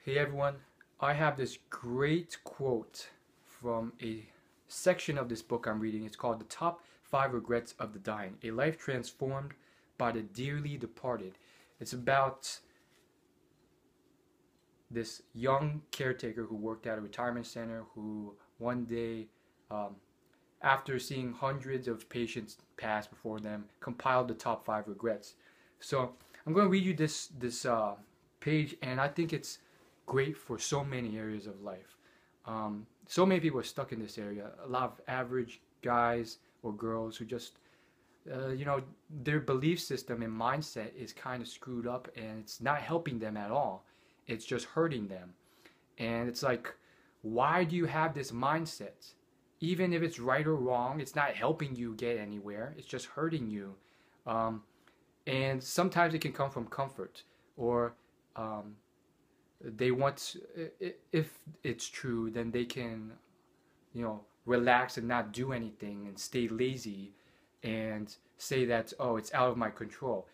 Hey everyone, I have this great quote from a section of this book I'm reading. It's called The Top 5 Regrets of the Dying, A Life Transformed by the Dearly Departed. It's about this young caretaker who worked at a retirement center who one day, um, after seeing hundreds of patients pass before them, compiled the top 5 regrets. So I'm going to read you this page, and I think it's great for so many areas of life. So many people are stuck in this area. A lot of average guys or girls who just, their belief system and mindset is kind of screwed up, and it's not helping them at all. It's just hurting them. And it's like, why do you have this mindset? Even if it's right or wrong, it's not helping you get anywhere. It's just hurting you. And sometimes it can come from comfort, or they want, if it's true, then they can, relax and not do anything and stay lazy and say that, oh, it's out of my control.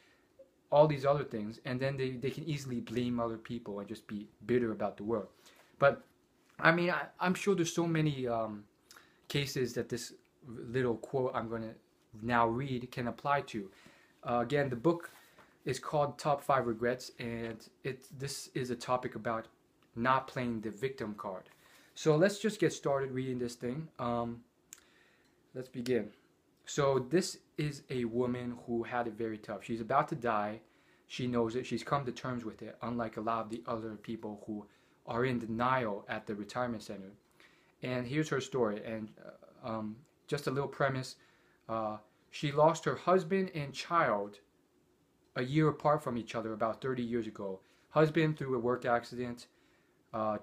All these other things, and then they can easily blame other people and just be bitter about the world. But I mean, I'm sure there's so many cases that this little quote I'm going to now read can apply to. Again, the book is called Top 5 Regrets, and this is a topic about not playing the victim card. So let's just get started reading this thing. Let's begin. So this is a woman who had it very tough. She's about to die. She knows it. She's come to terms with it, unlike a lot of the other people who are in denial at the retirement center. And here's her story. And just a little premise. She lost her husband and child a year apart from each other about 30 years ago. Husband through a work accident,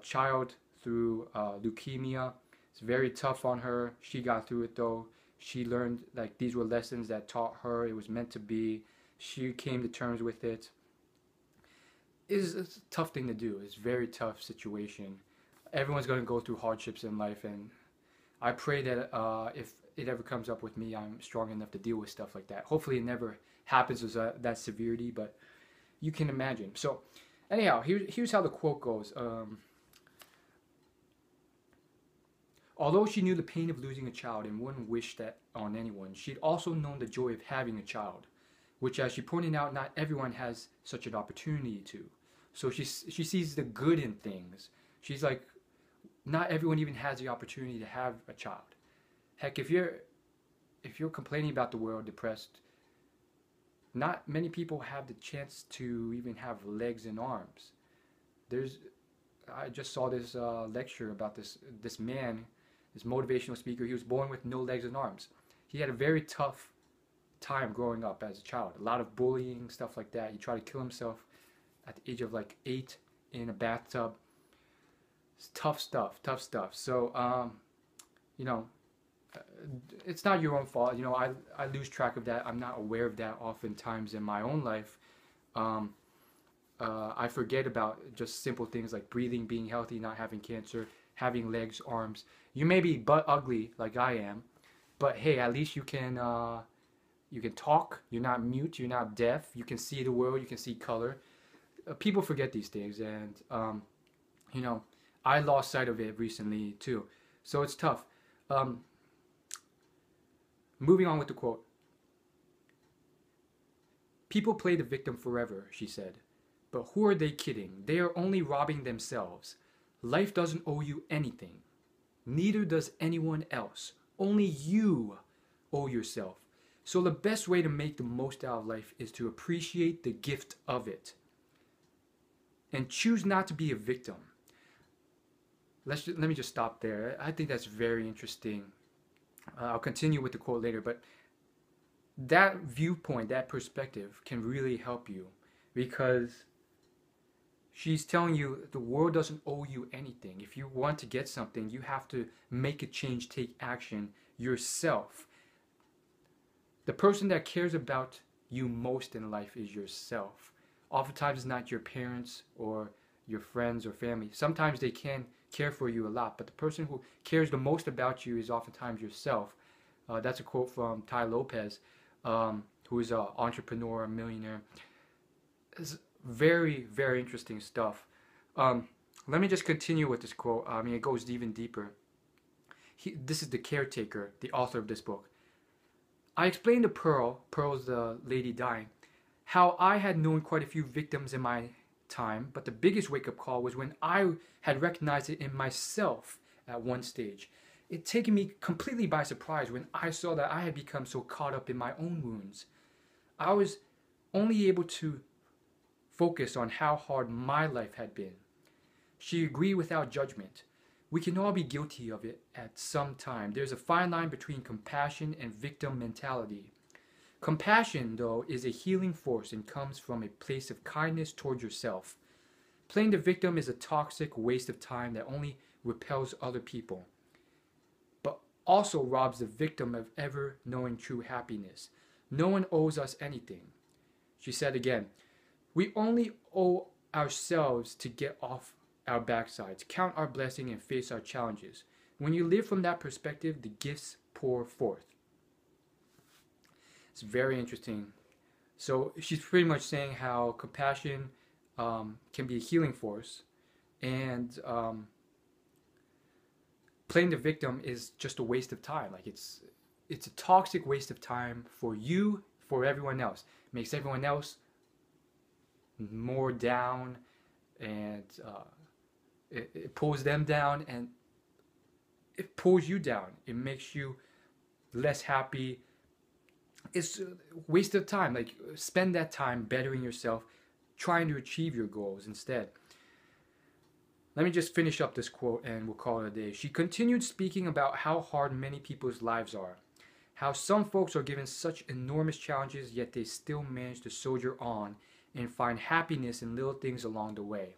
child through leukemia. It's very tough on her. She got through it though. She learned like these were lessons that taught her it was meant to be. She came to terms with it. It's a tough thing to do. It's a very tough situation. Everyone's going to go through hardships in life, and I pray that if it ever comes up with me, I'm strong enough to deal with stuff like that. Hopefully it never happens with that severity, but you can imagine. So anyhow, here's how the quote goes. Although she knew the pain of losing a child and wouldn't wish that on anyone, she'd also known the joy of having a child, which, as she pointed out, not everyone has such an opportunity to. So she sees the good in things. She's like, not everyone even has the opportunity to have a child. Heck, if you're complaining about the world, depressed, not many people have the chance to even have legs and arms. I just saw this lecture about this man, this motivational speaker. He was born with no legs and arms. He had a very tough time growing up as a child. A lot of bullying, stuff like that. He tried to kill himself at the age of like 8 in a bathtub. It's tough stuff. So, it's not your own fault. I lose track of that. I'm not aware of that oftentimes in my own life. I forget about just simple things like breathing, being healthy, not having cancer, having legs, arms. You may be butt ugly like I am, but hey, at least you can talk. You're not mute. You're not deaf. You can see the world. You can see color. People forget these things, and I lost sight of it recently too. So it's tough. Moving on with the quote. People play the victim forever, she said. But who are they kidding? They are only robbing themselves. Life doesn't owe you anything. Neither does anyone else. Only you owe yourself. So the best way to make the most out of life is to appreciate the gift of it. And choose not to be a victim. Let me just stop there. I think that's very interesting. I'll continue with the quote later, but that viewpoint, that perspective can really help you, because she's telling you the world doesn't owe you anything. If you want to get something, you have to make a change, take action yourself. The person that cares about you most in life is yourself. Oftentimes it's not your parents or your friends or family. Sometimes they can care for you a lot, but the person who cares the most about you is oftentimes yourself. That's a quote from Tai Lopez, who is an entrepreneur, a millionaire. It's very, very interesting stuff. Let me just continue with this quote. I mean, it goes even deeper. This is the caretaker, the author of this book. I explained to Pearl's the lady dying, how I had known quite a few victims in my time, but the biggest wake-up call was when I had recognized it in myself at one stage. It taken me completely by surprise when I saw that I had become so caught up in my own wounds. I was only able to focus on how hard my life had been. She agreed without judgment. We can all be guilty of it at some time. There's a fine line between compassion and victim mentality. Compassion, though, is a healing force and comes from a place of kindness towards yourself. Playing the victim is a toxic waste of time that only repels other people, but also robs the victim of ever knowing true happiness. No one owes us anything. She said again, we only owe ourselves to get off our backsides, count our blessing, and face our challenges. When you live from that perspective, the gifts pour forth. It's very interesting. So she's pretty much saying how compassion can be a healing force, and playing the victim is just a waste of time. Like it's a toxic waste of time for you, for everyone else. It makes everyone else more down, and it pulls them down, and it pulls you down. It makes you less happy. It's a waste of time. Like, spend that time bettering yourself, trying to achieve your goals instead. Let me just finish up this quote and we'll call it a day. She continued speaking about how hard many people's lives are, how some folks are given such enormous challenges, yet they still manage to soldier on and find happiness in little things along the way.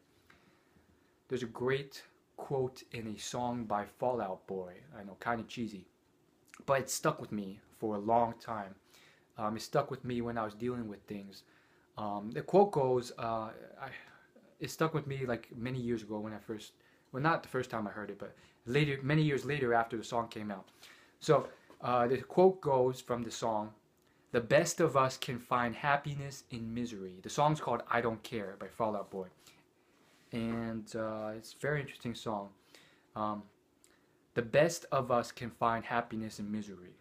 There's a great quote in a song by Fall Out Boy. I know, kind of cheesy, but it stuck with me for a long time. It stuck with me when I was dealing with things. The quote goes, it stuck with me like many years ago when I first, well, not the first time I heard it, but later, many years later after the song came out. So the quote goes from the song, "The best of us can find happiness in misery." The song's called "I Don't Care" by Fall Out Boy. And it's a very interesting song. The best of us can find happiness in misery.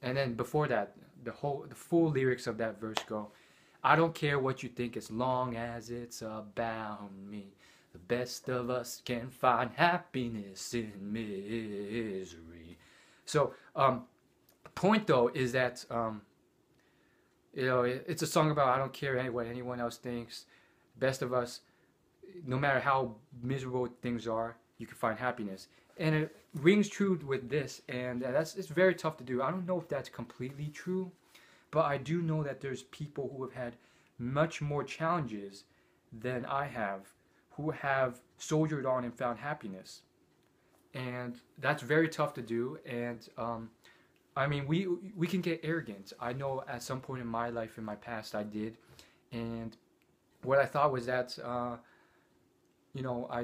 And then before that, the full lyrics of that verse go, "I don't care what you think as long as it's about me. The best of us can find happiness in misery." So the point though is that it's a song about I don't care what anyone else thinks. Best of us, no matter how miserable things are, you can find happiness. And it rings true with this, and it's very tough to do. I don't know if that's completely true, but I do know that there's people who have had much more challenges than I have, who have soldiered on and found happiness. And that's very tough to do. And I mean, we can get arrogant. I know at some point in my life, in my past, I did. And what I thought was that, I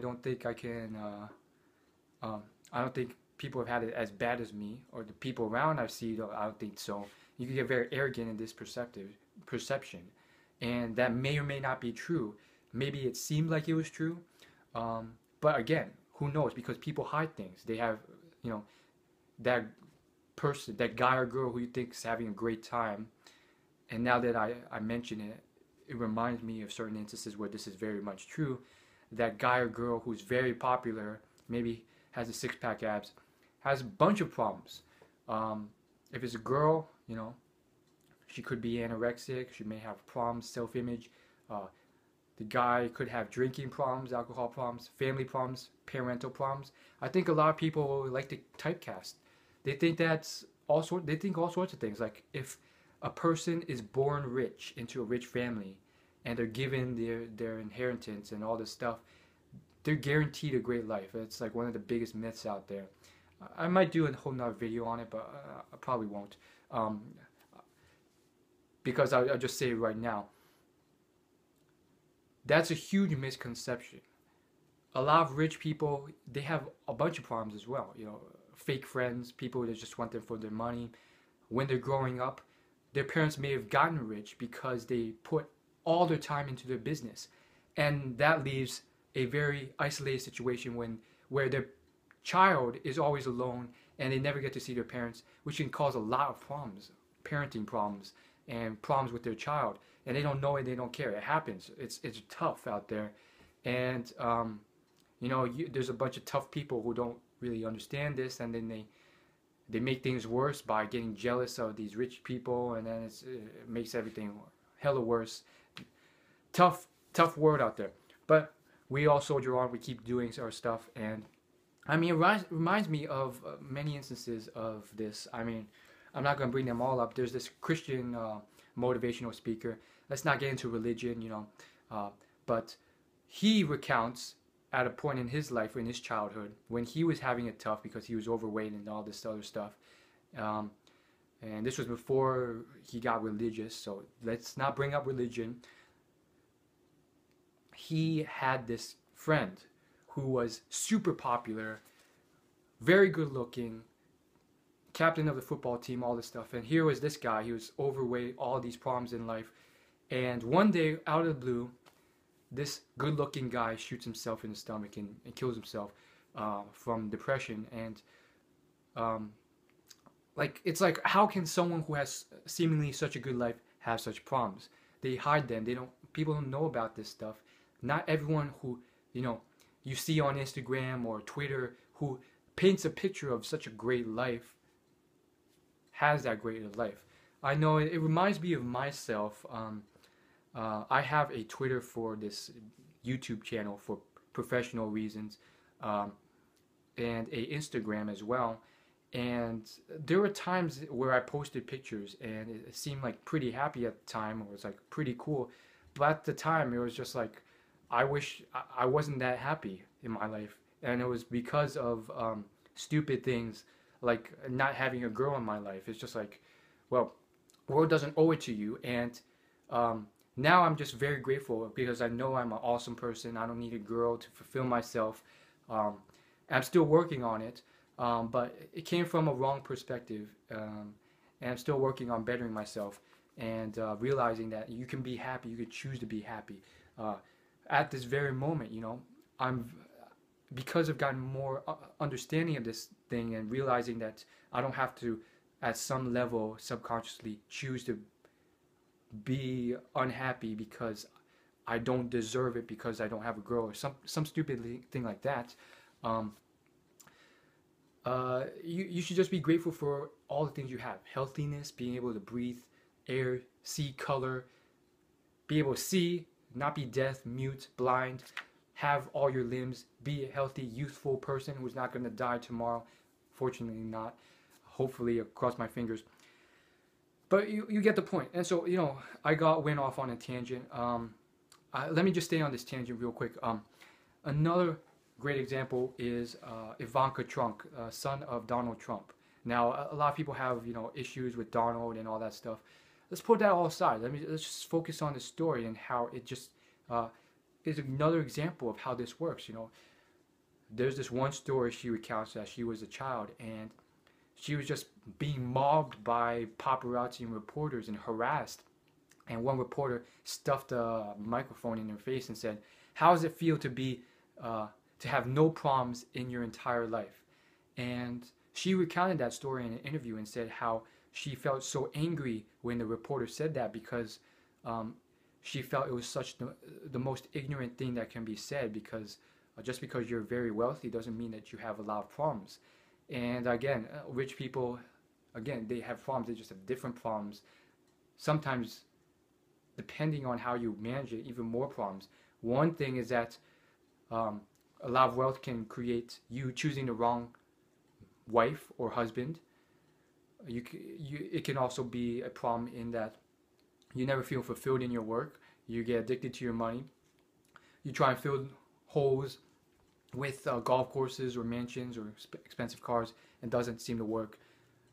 don't think I can, I don't think people have had it as bad as me, or the people around I see, I don't think so. You can get very arrogant in this perception. And that may or may not be true. Maybe it seemed like it was true. But again, who knows? Because people hide things. They have, that person, that guy or girl who you think is having a great time. And now that I mention it, it reminds me of certain instances where this is very much true. That guy or girl who's very popular, maybe has a six-pack abs, has a bunch of problems. If it's a girl, she could be anorexic. She may have problems, self-image. The guy could have drinking problems, alcohol problems, family problems, parental problems. I think a lot of people like to typecast. They think that's they think all sorts of things. Like if a person is born rich into a rich family, and they're given their inheritance and all this stuff, they're guaranteed a great life. It's like one of the biggest myths out there. I might do a whole nother video on it, but I probably won't. Because I'll just say it right now. That's a huge misconception. A lot of rich people, they have a bunch of problems as well. Fake friends, people that just want them for their money. When they're growing up, their parents may have gotten rich because they put all their time into their business. And that leaves a very isolated situation where their child is always alone and they never get to see their parents, which can cause a lot of problems, parenting problems, and problems with their child. And they don't know it, they don't care. It happens. It's tough out there, and there's a bunch of tough people who don't really understand this, and then they make things worse by getting jealous of these rich people, and then it makes everything hella worse. Tough world out there. But we all soldier on. We keep doing our stuff, and I mean, it reminds me of many instances of this. I mean, I'm not going to bring them all up. There's this Christian motivational speaker. Let's not get into religion, but he recounts at a point in his life, in his childhood, when he was having it tough because he was overweight and all this other stuff. And this was before he got religious, so let's not bring up religion. He had this friend who was super popular, very good looking, captain of the football team, all this stuff. And here was this guy, he was overweight, all these problems in life. And one day, out of the blue, this good looking guy shoots himself in the stomach and kills himself from depression. And it's like, how can someone who has seemingly such a good life have such problems? They hide them. People don't know about this stuff. Not everyone who you see on Instagram or Twitter who paints a picture of such a great life has that great life. I know it reminds me of myself. I have a Twitter for this YouTube channel for professional reasons, and a Instagram as well. And there were times where I posted pictures and it seemed like pretty happy at the time, or it was like pretty cool. But at the time it was just like, I wish I wasn't that happy in my life. And it was because of stupid things like not having a girl in my life. It's just like, well, the world doesn't owe it to you. And now I'm just very grateful because I know I'm an awesome person. I don't need a girl to fulfill myself. I'm still working on it, but it came from a wrong perspective. And I'm still working on bettering myself and realizing that you can be happy. You can choose to be happy. At this very moment, because I've gotten more understanding of this thing and realizing that I don't have to, at some level, subconsciously choose to be unhappy because I don't deserve it because I don't have a girl or some stupid thing like that. You should just be grateful for all the things you have. Healthiness, being able to breathe, air, see color, be able to see, not be deaf, mute, blind, have all your limbs, be a healthy, youthful person who's not going to die tomorrow. Fortunately not. Hopefully, cross my fingers. But you get the point. And so, I went off on a tangent. Let me just stay on this tangent real quick. Another great example is Evancho Trunk, son of Donald Trump. Now, a lot of people have, issues with Donald and all that stuff. Let's put that all aside. Let's just focus on the story and how it just is another example of how this works. There's this one story she recounts that she was a child and she was just being mobbed by paparazzi and reporters and harassed. And one reporter stuffed a microphone in her face and said, "How does it feel to be to have no problems in your entire life?" And she recounted that story in an interview and said how she felt so angry when the reporter said that because she felt it was such the most ignorant thing that can be said, because just because you're very wealthy doesn't mean that you have a lot of problems. And again, rich people, again, they have problems. They just have different problems. Sometimes, depending on how you manage it, even more problems. One thing is that a lot of wealth can create you choosing the wrong wife or husband. It can also be a problem in that you never feel fulfilled in your work. You get addicted to your money. You try and fill holes with golf courses or mansions or expensive cars, and doesn't seem to work.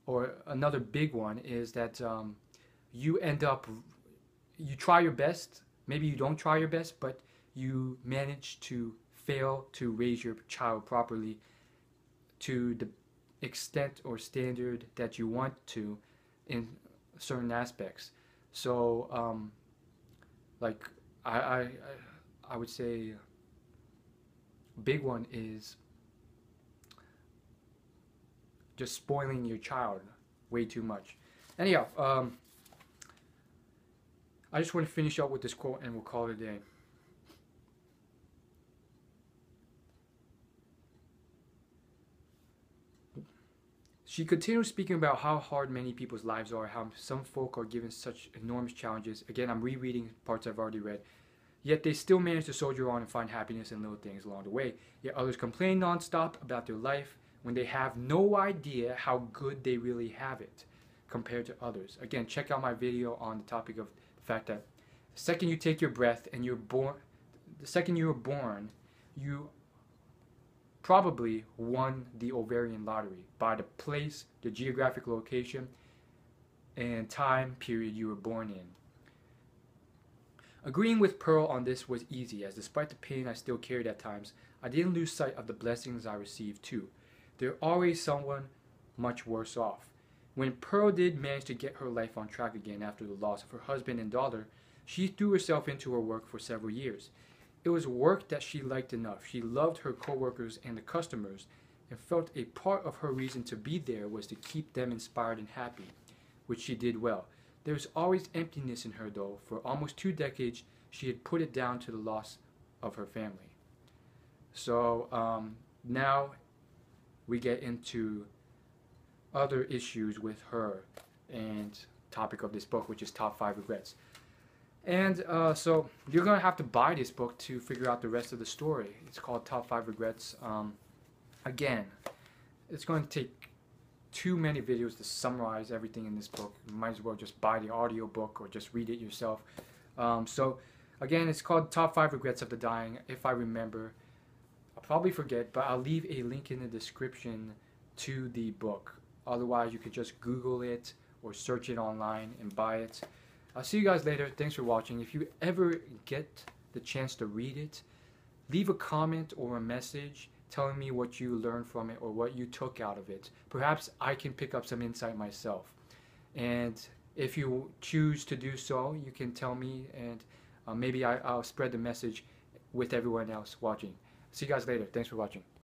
Or another big one is that you try your best. Maybe you don't try your best, but you manage to fail to raise your child properly to the extent or standard that you want to in certain aspects. So I would say big one is just spoiling your child way too much. Anyhow, I just want to finish up with this quote and we'll call it a day. She continues speaking about how hard many people's lives are, how some folk are given such enormous challenges. Again, I'm rereading parts I've already read. Yet they still manage to soldier on and find happiness in little things along the way. Yet others complain nonstop about their life when they have no idea how good they really have it compared to others. Again, check out my video on the topic of the fact that the second you take your breath and you're born, the second you were born, you probably won the ovarian lottery by the place, the geographic location, and time period you were born in. Agreeing with Pearl on this was easy, as despite the pain I still carried at times, I didn't lose sight of the blessings I received too. There's always someone much worse off. When Pearl did manage to get her life on track again after the loss of her husband and daughter, she threw herself into her work for several years. It was work that she liked enough. She loved her co-workers and the customers and felt a part of her reason to be there was to keep them inspired and happy, which she did well. There was always emptiness in her though. For almost 2 decades, she had put it down to the loss of her family. So now we get into other issues with her and topic of this book, which is Top 5 Regrets. And so you're going to have to buy this book to figure out the rest of the story. It's called Top 5 Regrets. Again, it's going to take too many videos to summarize everything in this book. You might as well just buy the audio book or just read it yourself. So again, it's called Top 5 Regrets of the Dying. If I remember, I'll probably forget, but I'll leave a link in the description to the book. Otherwise, you could just Google it or search it online and buy it. I'll see you guys later. Thanks for watching. If you ever get the chance to read it, leave a comment or a message telling me what you learned from it or what you took out of it. Perhaps I can pick up some insight myself. And if you choose to do so, you can tell me, and maybe I'll spread the message with everyone else watching. See you guys later. Thanks for watching.